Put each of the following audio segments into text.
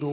2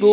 2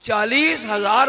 40,000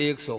100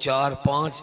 4-5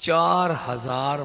4,000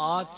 8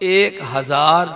1,000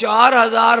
4,000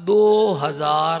2,000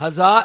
1,000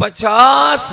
50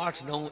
8-9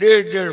1.5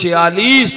46